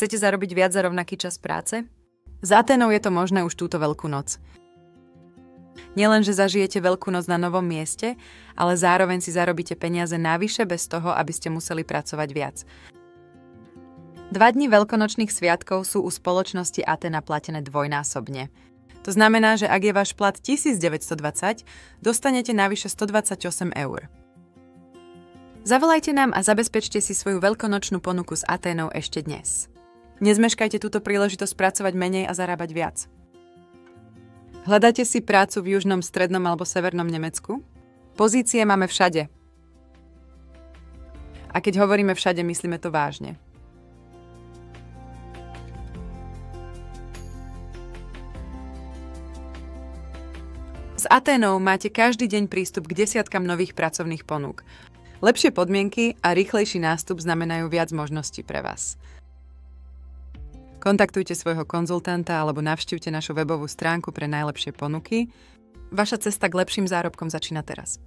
Chcete zarobiť viac za rovnaký čas práce? S Aténou je to možné už túto Veľkú noc. Nielen, že zažijete Veľkú noc na novom mieste, ale zároveň si zarobíte peniaze navyše bez toho, aby ste museli pracovať viac. 2 dni veľkonočných sviatkov sú u spoločnosti Aténa platené dvojnásobne. To znamená, že ak je váš plat 1920, dostanete navyše 128 eur. Zavolajte nám a zabezpečte si svoju veľkonočnú ponuku s Aténou ešte dnes. Nezmeškajte túto príležitosť pracovať menej a zarábať viac. Hľadáte si prácu v južnom, strednom alebo severnom Nemecku? Pozície máme všade. A keď hovoríme všade, myslíme to vážne. S Aténou máte každý deň prístup k desiatkam nových pracovných ponúk. Lepšie podmienky a rýchlejší nástup znamenajú viac možností pre vás. Kontaktujte svojho konzultanta alebo navštívte našu webovú stránku pre najlepšie ponuky. Vaša cesta k lepším zárobkom začína teraz.